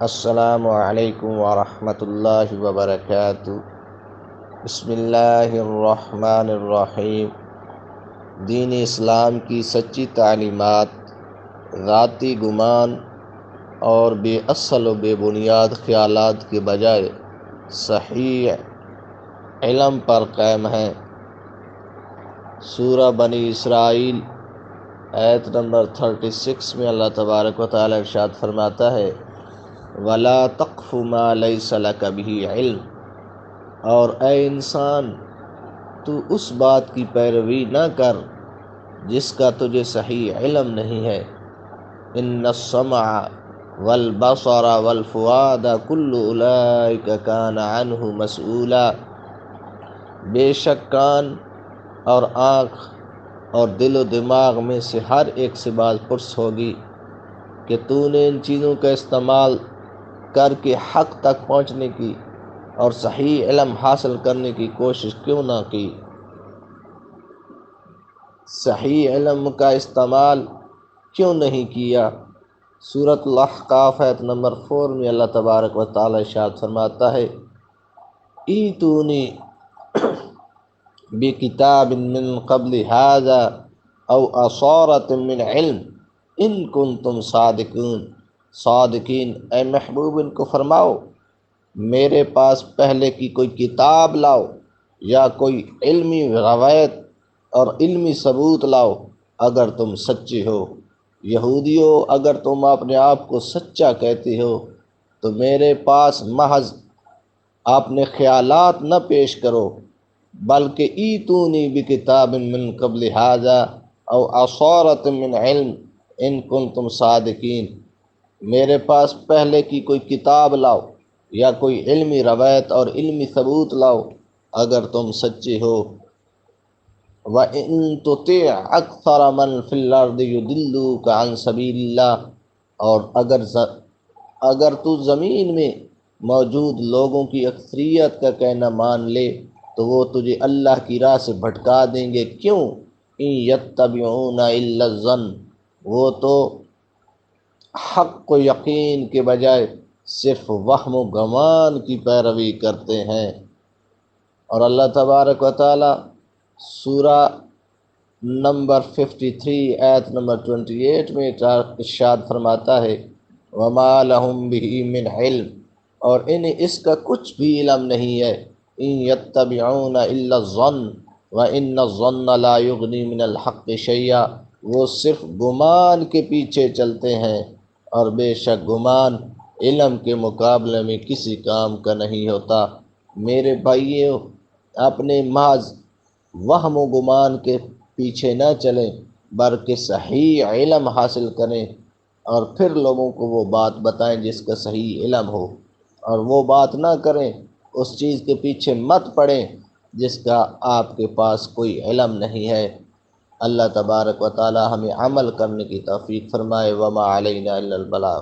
السلام علیکم ورحمۃ اللہ وبرکاتہ۔ بسم اللہ الرحمن الرحیم۔ دین اسلام کی سچی تعلیمات ذاتی گمان اور بے اصل و بے بنیاد خیالات کے بجائے صحیح علم پر قائم ہیں۔ سورہ بنی اسرائیل آیت نمبر 36 میں اللہ تبارک و تعالی ارشاد فرماتا ہے وَلَا تَقْفُ مَا لَيْسَ لَكَ بِهِ علم، اور اے انسان تو اس بات کی پیروی نہ کر جس کا تجھے صحیح علم نہیں ہے۔ إِنَّ السَّمْعَ وَالْبَصَرَ وَالْفُؤَادَ كُلُّ أُولَئِكَ كَانَ عَنْهُ مَسْئُولًا، بے شک کان اور آنکھ اور دل و دماغ میں سے ہر ایک سے بات پرس ہوگی کہ تو نے ان چیزوں کا استعمال کر کے حق تک پہنچنے کی اور صحیح علم حاصل کرنے کی کوشش کیوں نہ کی۔ صحیح علم کا استعمال کیوں نہیں کیا؟ سورۃ الاحقاف آیت نمبر 4 میں اللہ تبارک و تعالی ارشاد فرماتا ہے ایتونی بکتاب من قبل ھذا او اثارۃ من علم ان کنتم صادقین، اے محبوب ان کو فرماؤ میرے پاس پہلے کی کوئی کتاب لاؤ یا کوئی علمی روایت اور علمی ثبوت لاؤ اگر تم سچے ہو۔ یہودیوں، اگر تم اپنے آپ کو سچا کہتے ہو تو میرے پاس محض اپنے خیالات نہ پیش کرو، بلکہ ایتونی بکتاب من قبل ھذا او اثارۃ من علم ان کنتم صادقین، میرے پاس پہلے کی کوئی کتاب لاؤ یا کوئی علمی روایت اور علمی ثبوت لاؤ اگر تم سچے ہو۔ وَإِن تُطِعْ أَكْثَرَ مَنْ فِي الْأَرْضِ يُضِلُّوكَ عَنْ سَبِيلِ اللَّهِ، اور اگر تو زمین میں موجود لوگوں کی اکثریت کا کہنا مان لے تو وہ تجھے اللہ کی راہ سے بھٹکا دیں گے۔ کیوں؟ إِن يَتَّبِعُونَ إِلَّا الظَّنَّ، وہ تو حق کو یقین کے بجائے صرف وہم و گمان کی پیروی کرتے ہیں۔ اور اللہ تبارک و تعالی سورہ نمبر 53 آیت نمبر 28 میں ارشاد فرماتا ہے وَمَا لَهُم بِهِ مِنْ علم، اور انہیں اس کا کچھ بھی علم نہیں ہے۔ إِن يَتَّبِعُونَ إِلَّا الظَّنَّ وَإِنَّ الظَّنَّ لَا يُغْنِي مِنَ الْحَقِّ شَيْئًا، وہ صرف گمان کے پیچھے چلتے ہیں اور بے شک گمان علم کے مقابلے میں کسی کام کا نہیں ہوتا۔ میرے بھائیوں، اپنے محض وہم و گمان کے پیچھے نہ چلیں بلکہ صحیح علم حاصل کریں اور پھر لوگوں کو وہ بات بتائیں جس کا صحیح علم ہو، اور وہ بات نہ کریں، اس چیز کے پیچھے مت پڑیں جس کا آپ کے پاس کوئی علم نہیں ہے۔ اللہ تبارک و تعالی ہمیں عمل کرنے کی توفیق فرمائے۔ وما علینا الا البلاغ۔